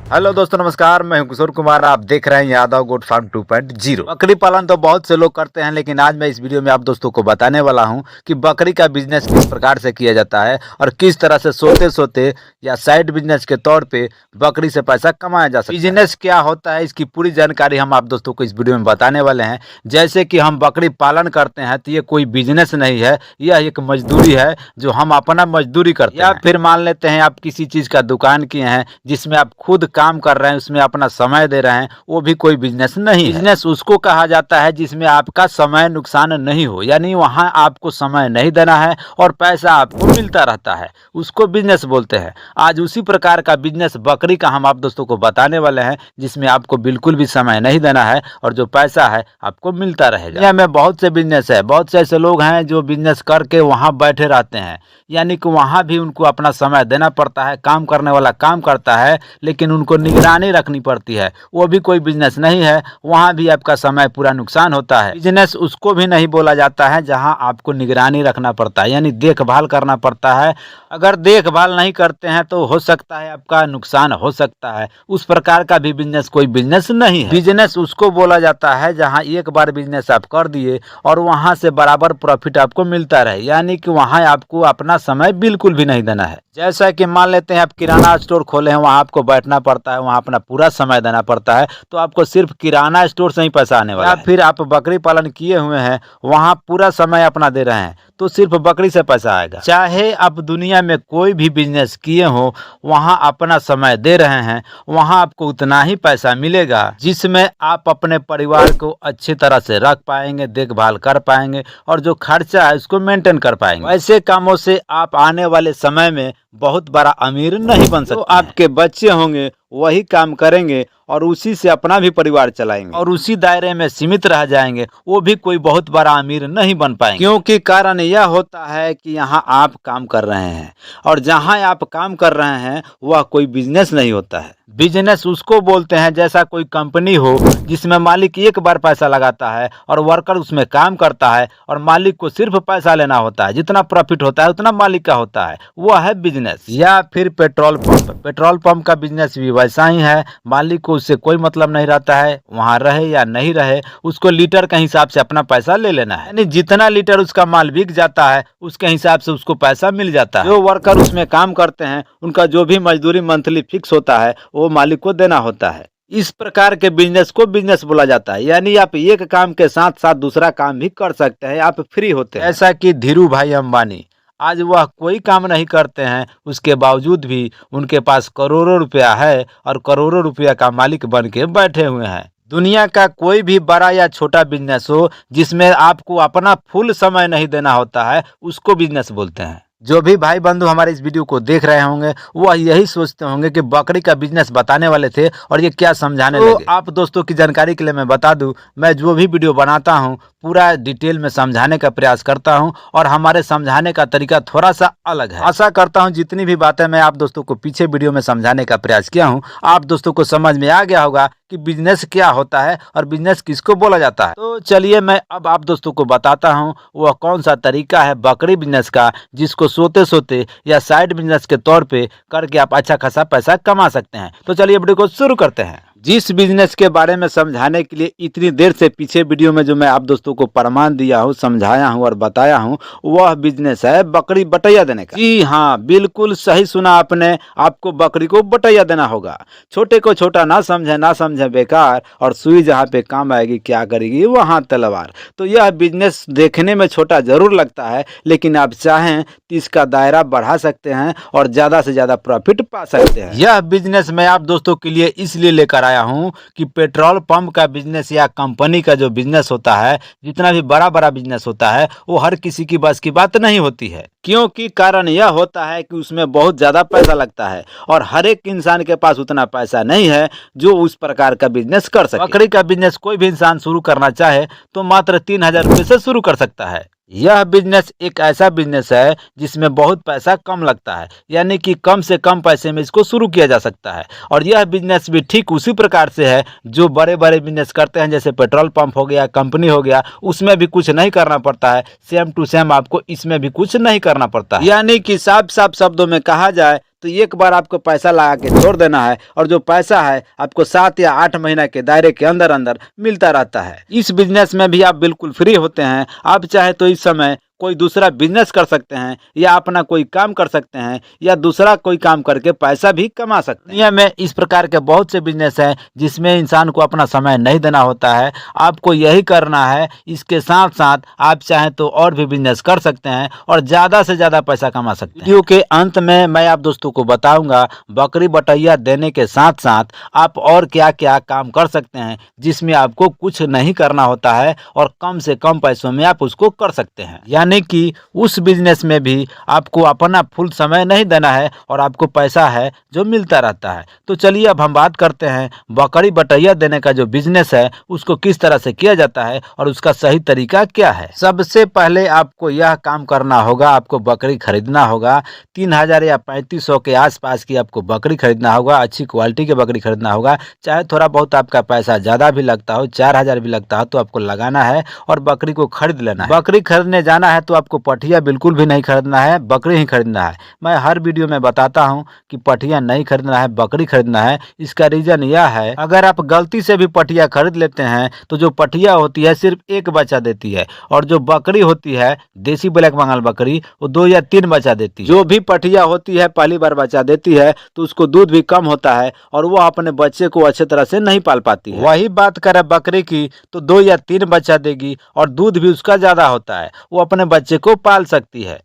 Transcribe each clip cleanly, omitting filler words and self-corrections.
Hello दोस्तों, नमस्कार। मैं हूं किशोर कुमार। आप देख रहे हैं यादव गोट फार्म 2.0। बकरी पालन तो बहुत से लोग करते हैं, लेकिन आज मैं इस वीडियो में आप दोस्तों को बताने वाला हूं कि बकरी का बिजनेस किस प्रकार से किया जाता है और किस तरह से सोते सोते या साइड बिजनेस के तौर पे बकरी से पैसा कमाया जा सकता है। बिजनेस क्या होता है, इसकी पूरी जानकारी हम आप दोस्तों को इस वीडियो में बताने वाले हैं। जैसे कि हम बकरी पालन करते हैं तो ये कोई बिजनेस नहीं है, यह एक मजदूरी है जो हम अपना मजदूरी करते हैं। या फिर मान लेते हैं आप किसी चीज का दुकान किए हैं जिसमें आप खुद काम कर रहे हैं, उसमें अपना समय दे रहे हैं, वो भी कोई बिजनेस नहीं है। बिजनेस उसको कहा जाता है जिसमें आपका समय नुकसान नहीं हो, यानी वहां आपको समय नहीं देना है और पैसा आपको मिलता रहता है, उसको बिजनेस बोलते हैं। आज उसी प्रकार का बिजनेस बकरी का हम आप दोस्तों को बताने वाले हैं, जिसमें आपको बिल्कुल भी समय नहीं देना है और जो पैसा है आपको मिलता रहेगा। दुनिया में बहुत से बिजनेस है, बहुत से ऐसे लोग हैं जो बिजनेस करके वहां बैठे रहते हैं, यानी कि वहां भी उनको अपना समय देना पड़ता है। काम करने वाला काम करता है लेकिन उनको निगरानी रखनी पड़ती है, वो भी कोई बिजनेस नहीं है, वहां भी आपका समय पूरा नुकसान होता है। बिजनेस उसको भी नहीं बोला जाता है जहां आपको निगरानी रखना पड़ता है, यानी देखभाल करना पड़ता है। अगर देखभाल नहीं करते हैं तो हो सकता है आपका नुकसान हो सकता है, उस प्रकार का भी बिजनेस कोई बिजनेस नहीं है। बिजनेस उसको बोला जाता है जहां एक बार बिजनेस आप कर दिए और वहां से बराबर प्रॉफिट आपको मिलता रहे, यानी कि वहां आपको अपना समय बिल्कुल भी नहीं देना है। जैसा कि मान लेते हैं आप किराना स्टोर खोले हैं, वहां आपको बैठना पड़ता है, वहां अपना पूरा समय देना पड़ता है, तो आपको सिर्फ किराना स्टोर से ही पैसा आने वाला है। या फिर आप बकरी पालन किए हुए हैं, वहां पूरा समय अपना दे रहे हैं, तो सिर्फ बकरी से पैसा आएगा। चाहे आप दुनिया में कोई भी बिजनेस किए हो, वहां अपना समय दे रहे हैं, वहां आपको उतना ही पैसा मिलेगा जिसमें आप अपने परिवार को अच्छी तरह से रख पाएंगे, देखभाल कर पाएंगे और जो खर्चा है उसको मेंटेन कर पाएंगे। ऐसे कामों से आप आने वाले समय में बहुत बड़ा अमीर नहीं बन सकते। तो आपके बच्चे होंगे वही काम करेंगे और उसी से अपना भी परिवार चलाएंगे और उसी दायरे में सीमित रह जाएंगे, वो भी कोई बहुत बड़ा अमीर नहीं बन पाएंगे। क्योंकि कारण यह होता है कि यहाँ आप काम कर रहे हैं और जहाँ आप काम कर रहे हैं वह कोई बिजनेस नहीं होता है। बिजनेस उसको बोलते हैं जैसा कोई कंपनी हो जिसमें मालिक एक बार पैसा लगाता है और वर्कर उसमें काम करता है और मालिक को सिर्फ पैसा लेना होता है, जितना प्रॉफिट होता है उतना मालिक का होता है, वह है बिजनेस। या फिर पेट्रोल पंप, पेट्रोल पंप का बिजनेस भी वैसा ही है। मालिक को उससे कोई मतलब नहीं रहता है, वहां रहे या नहीं रहे, उसको लीटर के हिसाब से अपना पैसा ले लेना है, यानी जितना लीटर उसका माल बिक जाता है उसके हिसाब से उसको पैसा मिल जाता है। जो वर्कर उसमें काम करते हैं उनका जो भी मजदूरी मंथली फिक्स होता है वो मालिक को देना होता है। इस प्रकार के बिजनेस को बिजनेस बोला जाता है, यानी आप एक काम के साथ साथ दूसरा काम भी कर सकते हैं, आप फ्री होते हैं। ऐसा कि धीरू भाई अंबानी, आज वह कोई काम नहीं करते हैं, उसके बावजूद भी उनके पास करोड़ों रुपया है और करोड़ों रुपया का मालिक बन के बैठे हुए हैं। दुनिया का कोई भी बड़ा या छोटा बिजनेस हो जिसमें आपको अपना फुल समय नहीं देना होता है, उसको बिजनेस बोलते हैं। जो भी भाई बंधु हमारे इस वीडियो को देख रहे होंगे वह यही सोचते होंगे कि बकरी का बिजनेस बताने वाले थे और ये क्या समझाने लगे। आप दोस्तों की जानकारी के लिए मैं बता दूं, मैं जो भी वीडियो बनाता हूं पूरा डिटेल में समझाने का प्रयास करता हूं और हमारे समझाने का तरीका थोड़ा सा अलग है। आशा करता हूं जितनी भी बातें मैं आप दोस्तों को पीछे वीडियो में समझाने का प्रयास किया हूं, आप दोस्तों को समझ में आ गया होगा कि बिजनेस क्या होता है और बिजनेस किसको बोला जाता है। तो चलिए मैं अब आप दोस्तों को बताता हूं वह कौन सा तरीका है बकरी बिजनेस का, जिसको सोते सोते या साइड बिजनेस के तौर पे करके आप अच्छा खासा पैसा कमा सकते हैं। तो चलिए वीडियो को शुरू करते हैं। जिस बिजनेस के बारे में समझाने के लिए इतनी देर से पीछे वीडियो में जो मैं आप दोस्तों को प्रमाण दिया हूँ, समझाया हूँ और बताया हूँ, वह बिजनेस है बकरी बटैया देने का। जी हाँ, बिल्कुल सही सुना आपने, आपको बकरी को बटैया देना होगा। छोटे को छोटा ना समझे बेकार, और सुई जहाँ पे काम आएगी क्या करेगी वहाँ तलवार। तो यह बिजनेस देखने में छोटा जरूर लगता है, लेकिन आप चाहें तो इसका दायरा बढ़ा सकते हैं और ज्यादा से ज्यादा प्रॉफिट पा सकते हैं। यह बिजनेस मैं आप दोस्तों के लिए इसलिए लेकर आया हूं कि पेट्रोल पंप का बिजनेस या कंपनी का जो बिजनेस होता है, जितना भी बड़ा बड़ा बिजनेस होता है, वो हर किसी की बस की बात नहीं होती है। क्योंकि कारण यह होता है कि उसमें बहुत ज्यादा पैसा लगता है और हर एक इंसान के पास उतना पैसा नहीं है जो उस प्रकार का बिजनेस कर सके। बकरी का बिजनेस कोई भी इंसान शुरू करना चाहे तो मात्र 3,000 रुपये से शुरू कर सकता है। यह बिजनेस एक ऐसा बिजनेस है जिसमें बहुत पैसा कम लगता है, यानी कि कम से कम पैसे में इसको शुरू किया जा सकता है। और यह बिजनेस भी ठीक उसी प्रकार से है जो बड़े बड़े बिजनेस करते हैं, जैसे पेट्रोल पंप हो गया, कंपनी हो गया, उसमें भी कुछ नहीं करना पड़ता है। सेम टू सेम आपको इसमें भी कुछ नहीं करना पड़ता है। यानी कि साफ साफ शब्दों में कहा जाए तो एक बार आपको पैसा लगा के छोड़ देना है और जो पैसा है आपको 7 या 8 महीना के दायरे के अंदर अंदर मिलता रहता है। इस बिजनेस में भी आप बिल्कुल फ्री होते हैं। आप चाहे तो इस समय कोई दूसरा बिजनेस कर सकते हैं या अपना कोई काम कर सकते हैं या दूसरा कोई काम करके पैसा भी कमा सकते हैं। दुनिया में इस प्रकार के बहुत से बिजनेस हैं जिसमें इंसान को अपना समय नहीं देना होता है। आपको यही करना है। इसके साथ साथ आप चाहें तो और भी बिजनेस कर सकते हैं और ज़्यादा से ज़्यादा पैसा कमा सकते हैं। वीडियो के अंत में मैं आप दोस्तों को बताऊंगा बकरी बटैया देने के साथ साथ आप और क्या क्या काम कर सकते हैं जिसमें आपको कुछ नहीं करना होता है और कम से कम पैसों में आप उसको कर सकते हैं। यानी कि उस बिजनेस में भी आपको अपना फुल समय नहीं देना है और आपको पैसा है जो मिलता रहता है। तो चलिए अब हम बात करते हैं बकरी बटैया देने का जो बिजनेस है उसको किस तरह से किया जाता है और उसका सही तरीका क्या है। सबसे पहले आपको यह काम करना होगा, आपको बकरी खरीदना होगा। 3000 या 3500 के आसपास की आपको बकरी खरीदना होगा। अच्छी क्वालिटी की बकरी खरीदना होगा। चाहे थोड़ा बहुत आपका पैसा ज़्यादा भी लगता हो, 4000 भी लगता हो, तो आपको लगाना है और बकरी को खरीद लेना है। बकरी खरीदने जाना है तो आपको पठिया बिल्कुल भी नहीं खरीदना है, बकरी ही खरीदना है। मैं हर वीडियो में बताता हूं कि पठिया नहीं खरीदना है, बकरी खरीदना है। इसका रीजन यह है, अगर आप गलती से भी पठिया खरीद लेते हैं तो जो पठिया होती है सिर्फ एक बच्चा देती है और जो बकरी होती है देसी ब्लैक बंगाल बकरी वो 2 या 3 बच्चा देती है। जो भी पठिया होती है पहली बार बच्चा देती है तो उसको दूध भी कम होता है और वो अपने बच्चे को अच्छे तरह से नहीं पाल पाती है। वही बात करें बकरी की तो 2 या 3 बच्चा देगी और दूध भी उसका ज्यादा होता है, वो अपने बच्चे को पाल सकती है।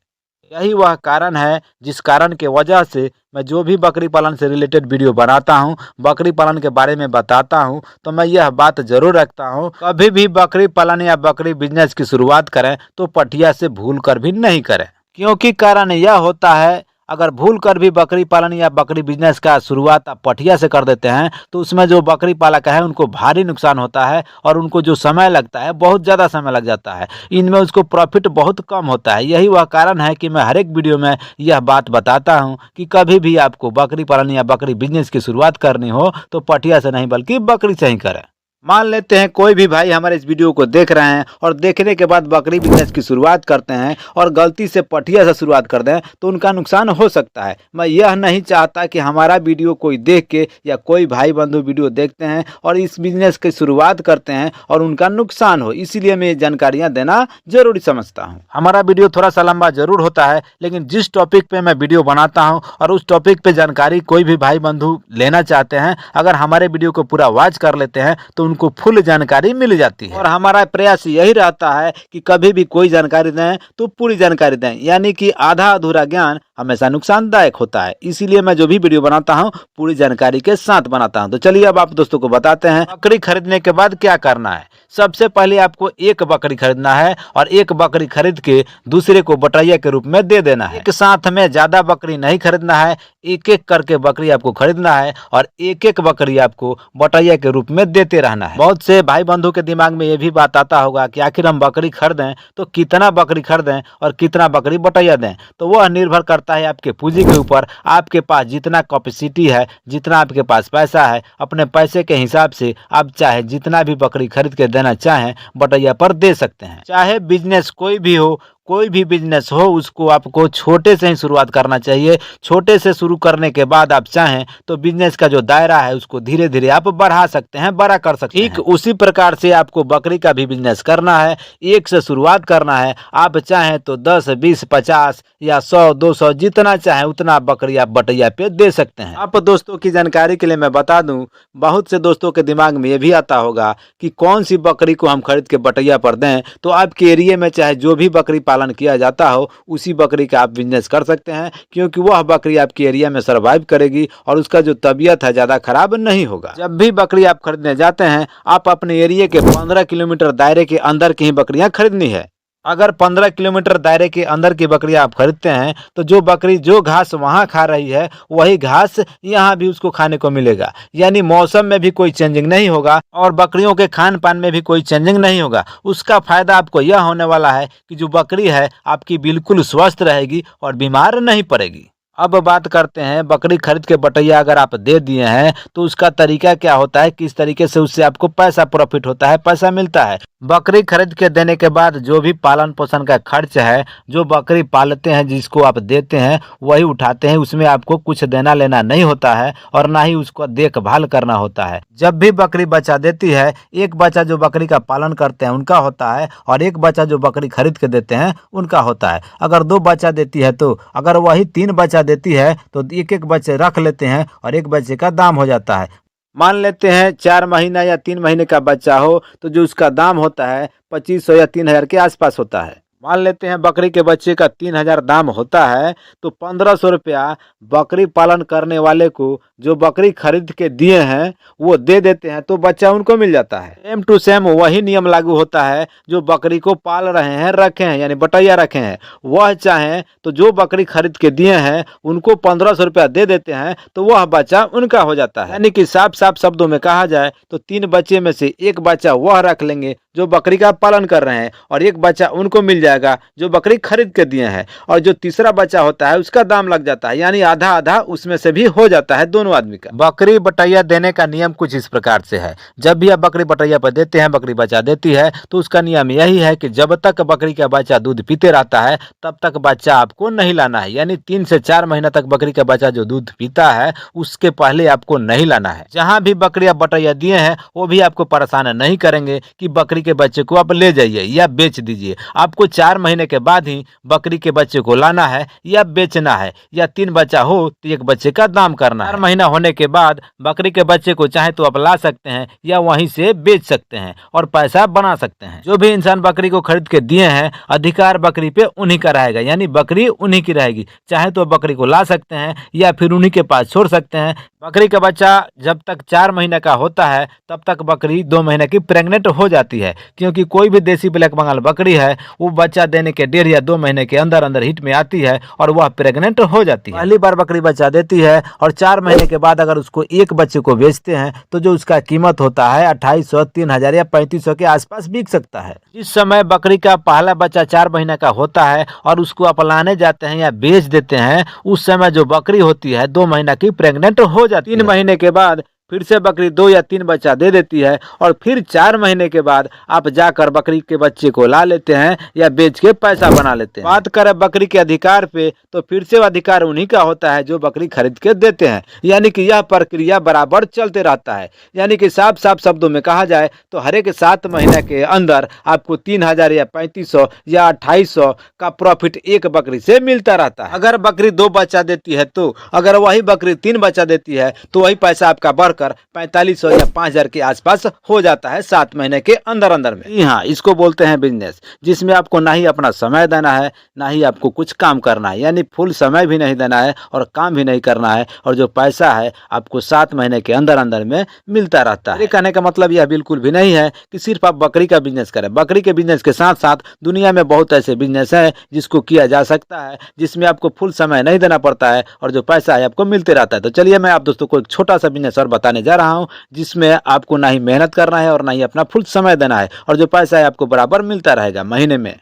यही वह कारण है जिस कारण के वजह से मैं जो भी बकरी पालन से रिलेटेड वीडियो बनाता हूं, बकरी पालन के बारे में बताता हूं, तो मैं यह बात जरूर रखता हूं, कभी भी बकरी पालन या बकरी बिजनेस की शुरुआत करें तो पठिया से भूल कर भी नहीं करें। क्योंकि कारण यह होता है, अगर भूल कर भी बकरी पालन या बकरी बिजनेस का शुरुआत आप पठिया से कर देते हैं तो उसमें जो बकरी पालक है उनको भारी नुकसान होता है और उनको जो समय लगता है बहुत ज़्यादा समय लग जाता है। इनमें उसको प्रॉफिट बहुत कम होता है। यही वह कारण है कि मैं हर एक वीडियो में यह बात बताता हूं कि कभी भी आपको बकरी पालन या बकरी बिजनेस की शुरुआत करनी हो तो पठिया से नहीं बल्कि बकरी से ही करें। मान लेते हैं कोई भी भाई हमारे इस वीडियो को देख रहे हैं और देखने के बाद बकरी बिजनेस की शुरुआत करते हैं और गलती से पठिया से शुरुआत कर दें तो उनका नुकसान हो सकता है। मैं यह नहीं चाहता कि हमारा वीडियो कोई देख के या कोई भाई बंधु वीडियो देखते हैं और इस बिजनेस की शुरुआत करते हैं और उनका नुकसान हो, इसीलिए मैं ये जानकारियाँ देना जरूरी समझता हूँ। हमारा वीडियो थोड़ा सा लंबा जरूर होता है लेकिन जिस टॉपिक पे मैं वीडियो बनाता हूँ और उस टॉपिक पे जानकारी कोई भी भाई बंधु लेना चाहते हैं, अगर हमारे वीडियो को पूरा वॉच कर लेते हैं तो उनको फुल जानकारी मिल जाती है। और हमारा प्रयास यही रहता है कि कभी भी कोई जानकारी दें तो पूरी जानकारी दें, यानी कि आधा अधूरा ज्ञान हमेशा नुकसानदायक होता है। इसीलिए मैं जो भी वीडियो बनाता हूं पूरी जानकारी के साथ बनाता हूं। तो चलिए अब आप दोस्तों को बताते हैं बकरी खरीदने के बाद क्या करना है। सबसे पहले आपको एक बकरी खरीदना है और एक बकरी खरीद के दूसरे को बटैया के रूप में दे देना है। एक साथ में ज्यादा बकरी नहीं खरीदना है, एक एक करके बकरी आपको खरीदना है और एक एक बकरी आपको बटैया के रूप में देते रहना है। बहुत से भाई बंधु के दिमाग में ये भी बात आता होगा कि आखिर हम बकरी खरीदें तो कितना बकरी खरीदें और कितना बकरी बटैया दें। तो वह निर्भर करता है आपके पूंजी के ऊपर। आपके पास जितना कैपेसिटी है, जितना आपके पास पैसा है, अपने पैसे के हिसाब से आप चाहे जितना भी बकरी खरीद के देना चाहें बटैया पर दे सकते हैं। चाहे बिजनेस कोई भी हो, कोई भी बिजनेस हो, उसको आपको छोटे से ही शुरुआत करना चाहिए। छोटे से शुरू करने के बाद आप चाहें तो बिजनेस का जो दायरा है उसको धीरे धीरे आप बढ़ा सकते हैं, बड़ा कर सकते हैं। ठीक उसी प्रकार से आपको बकरी का भी बिजनेस करना है, एक से शुरुआत करना है। आप चाहें तो 10, 20, 50 या 100, 200 जितना चाहें उतना बकरी आप बटैया पे दे सकते हैं। आप दोस्तों की जानकारी के लिए मैं बता दूं, बहुत से दोस्तों के दिमाग में ये भी आता होगा कि कौन सी बकरी को हम खरीद के बटैया पर दें। तो आपके एरिया में चाहे जो भी बकरी पालन किया जाता हो उसी बकरी का आप बिजनेस कर सकते हैं, क्योंकि वह बकरी आपके एरिया में सरवाइव करेगी और उसका जो तबीयत है ज़्यादा खराब नहीं होगा। जब भी बकरी आप खरीदने जाते हैं आप अपने एरिया के 15 किलोमीटर दायरे के अंदर की ही बकरियां खरीदनी है। अगर 15 किलोमीटर दायरे के अंदर की बकरी आप खरीदते हैं तो जो बकरी जो घास वहाँ खा रही है वही घास यहाँ भी उसको खाने को मिलेगा। यानी मौसम में भी कोई चेंजिंग नहीं होगा और बकरियों के खान पान में भी कोई चेंजिंग नहीं होगा। उसका फायदा आपको यह होने वाला है कि जो बकरी है आपकी बिल्कुल स्वस्थ रहेगी और बीमार नहीं पड़ेगी। अब बात करते हैं बकरी खरीद के बटैया अगर आप दे दिए हैं तो उसका तरीका क्या होता है, किस तरीके से उससे आपको पैसा प्रॉफिट होता है, पैसा मिलता है। बकरी खरीद के देने के बाद जो भी पालन पोषण का खर्च है, जो बकरी पालते हैं जिसको आप देते हैं वही उठाते हैं, उसमें आपको कुछ देना लेना नहीं होता है और ना ही उसको देखभाल करना होता है। जब भी बकरी बच्चा देती है, एक बच्चा जो बकरी का पालन करते हैं उनका होता है और एक बच्चा जो बकरी खरीद के देते हैं उनका होता है। अगर 2 बच्चा देती है तो अगर वही 3 बच्चा देती है तो एक एक बच्चे रख लेते हैं और एक बच्चे का दाम हो जाता है। मान लेते हैं 4 महीना या 3 महीने का बच्चा हो तो जो उसका दाम होता है 2500 या 3000 के आसपास होता है। मान लेते हैं बकरी के बच्चे का 3000 दाम होता है तो 1500 रुपया बकरी पालन करने वाले को जो बकरी खरीद के दिए हैं वो दे देते हैं तो बच्चा उनको मिल जाता है। सेम टू सेम वही नियम लागू होता है जो बकरी को पाल रहे हैं, रखे हैं, यानी बटैया रखे हैं, वह चाहें तो जो बकरी खरीद के दिए हैं उनको 1500 रुपया दे देते हैं तो वह बच्चा उनका हो जाता है। यानी कि साफ साफ शब्दों में कहा जाए तो 3 बच्चे में से एक बच्चा वह रख लेंगे जो बकरी का पालन कर रहे हैं और एक बच्चा उनको मिल जाएगा जो बकरी खरीद के दिए हैं, और जो तीसरा बच्चा होता है उसका दाम लग जाता है, यानी आधा आधा उसमें से भी हो जाता है दोनों आदमी का। बकरी बटैया देने का नियम कुछ इस प्रकार से है। जब भी आप बकरी बटैया पर देते हैं, बकरी बच्चा देती है तो उसका नियम यही है कि जब तक बकरी का बच्चा दूध पीते रहता है तब तक बच्चा आपको नहीं लाना है। यानी 3 से 4 महीना तक बकरी का बच्चा जो दूध पीता है उसके पहले आपको नहीं लाना है। जहाँ भी बकरी आप बटैया दिए हैं वो भी आपको परेशान नहीं करेंगे कि बकरी के बच्चे को आप ले जाइए या बेच दीजिए। आपको 4 महीने के बाद ही बकरी के बच्चे को लाना है या बेचना है, या 3 बच्चा हो तो एक बच्चे का दाम करना है। 4 महीना होने के बाद बकरी के बच्चे को चाहे तो आप ला सकते हैं या वहीं से बेच सकते हैं और पैसा बना सकते हैं। जो भी इंसान बकरी को खरीद के दिए हैं अधिकार बकरी पे उन्हीं का रहेगा, यानी बकरी उन्हीं की रहेगी। चाहे तो बकरी को ला सकते हैं या फिर उन्हीं के पास छोड़ सकते हैं। बकरी का बच्चा जब तक 4 महीने का होता है तब तक बकरी 2 महीने की प्रेग्नेंट हो जाती है, क्योंकि कोई भी देसी ब्लैक बंगाल बकरी है वो बच्चा देने के 1.5 या 2 महीने के अंदर अंदर हिट में आती है और वह प्रेग्नेंट हो जाती है। पहली बार बकरी बच्चा देती है और 4 महीने के बाद अगर उसको एक बच्चे को बेचते हैं तो जो उसका कीमत होता है 2800, 3000 या 3500 के आसपास बिक सकता है। इस समय बकरी का पहला बच्चा 4 महीने का होता है और उसको आप लाने जाते हैं या बेच देते हैं, उस समय जो बकरी होती है 2 महीना की प्रेग्नेंट हो जाती है। 3 महीने के बाद फिर से बकरी 2 या 3 बच्चा दे देती है और फिर 4 महीने के बाद आप जाकर बकरी के बच्चे को ला लेते हैं या बेच के पैसा बना लेते हैं। बात करें बकरी के अधिकार पे तो फिर से अधिकार उन्हीं का होता है जो बकरी खरीद के देते हैं, यानी कि यह प्रक्रिया बराबर चलते रहता है। यानी कि साफ साफ शब्दों में कहा जाए तो हर एक 7 महीने के अंदर आपको 3000 या 3500 या 2800 का प्रॉफिट एक बकरी से मिलता रहता है। अगर बकरी 2 बच्चा देती है तो अगर वही बकरी 3 बच्चा देती है तो वही पैसा आपका बढ़कर 4500 या 5000 के आसपास हो जाता है 7 महीने के अंदर अंदर में। हाँ, इसको बोलते हैं बिजनेस, जिसमें आपको ना ही अपना समय देना है ना ही आपको कुछ काम करना है, यानी फुल समय भी नहीं देना है और काम भी नहीं करना है, और जो पैसा है आपको 7 महीने के अंदर अंदर में मिलता रहता है। कहने का मतलब यह बिल्कुल भी नहीं है कि सिर्फ आप बकरी का बिजनेस करें। बकरी के बिजनेस के साथ साथ दुनिया में बहुत ऐसे बिजनेस है जिसको किया जा सकता है, जिसमें आपको फुल समय नहीं देना पड़ता है और जो पैसा है आपको मिलते रहता है। तो चलिए मैं आप दोस्तों को एक छोटा सा बिजनेस और बताने जा रहा हूं जिसमें आपको ना ही मेहनत करना है और ना ही अपना फुल समय देना है, और जो पैसा है आपको बराबर मिलता रहेगा महीने में।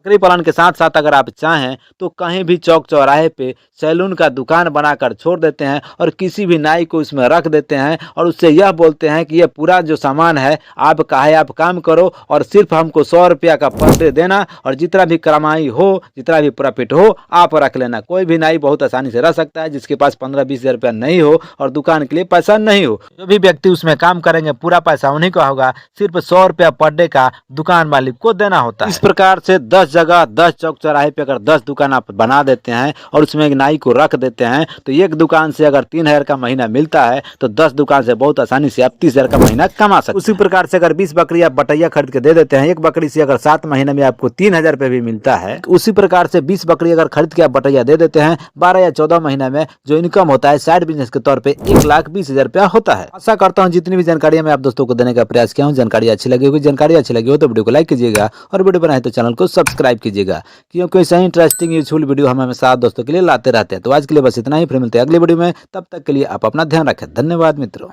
बकरी पालन के साथ साथ अगर आप चाहें तो कहीं भी चौक चौराहे पे सैलून का दुकान बनाकर छोड़ देते हैं और किसी भी नाई को इसमें रख देते हैं और उससे यह बोलते हैं कि ये पूरा जो सामान है आपका है, आप काम करो और सिर्फ हमको 100 रुपया का पर डे देना, और जितना भी कमाई हो, जितना भी प्रॉफिट हो आप रख लेना। कोई भी नाई बहुत आसानी से रह सकता है जिसके पास 15-20 हजार रुपया नहीं हो और दुकान के लिए पैसा नहीं हो। जो भी व्यक्ति उसमें काम करेंगे पूरा पैसा उन्हीं का होगा, सिर्फ 100 रुपया पर डे का दुकान मालिक को देना होता है। इस प्रकार से 10 जगह 10 चौक चौराहे पे अगर 10 दुकान आप बना देते हैं और उसमें एक नाई को रख देते हैं तो एक दुकान से अगर 3000 का महीना मिलता है तो 10 दुकान से बहुत आसानी से आप 30,000 का महीना कमा सकते हैं। उसी प्रकार से अगर 20 बकरी आप बटैया खरीद के दे देते हैं, एक बकरी से अगर 7 महीने में आपको 3000 रुपये भी मिलता है, उसी प्रकार से 20 बकरी अगर खरीद के आप बटैया दे देते हैं 12 या 14 महीने में जो इनकम होता है साइड बिजनेस के तौर पर 1,20,000 रुपया होता है। आशा करता हूँ जितनी भी जानकारी मैं आप दोस्तों को देने का प्रयास किया हूँ जानकारी अच्छी लगी होगी। जानकारी अच्छी लगी हो तो वीडियो को लाइक कीजिएगा और वीडियो बनाए तो चैनल को सब्सक्राइब कीजिएगा, क्योंकि ऐसा ही इंटरेस्टिंग यूजफुल वीडियो हम हमेशा दोस्तों के लिए लाते रहते हैं। तो आज के लिए बस इतना ही, फिर मिलते हैं अगली वीडियो में। तब तक के लिए आप अपना ध्यान रखें। धन्यवाद मित्रों।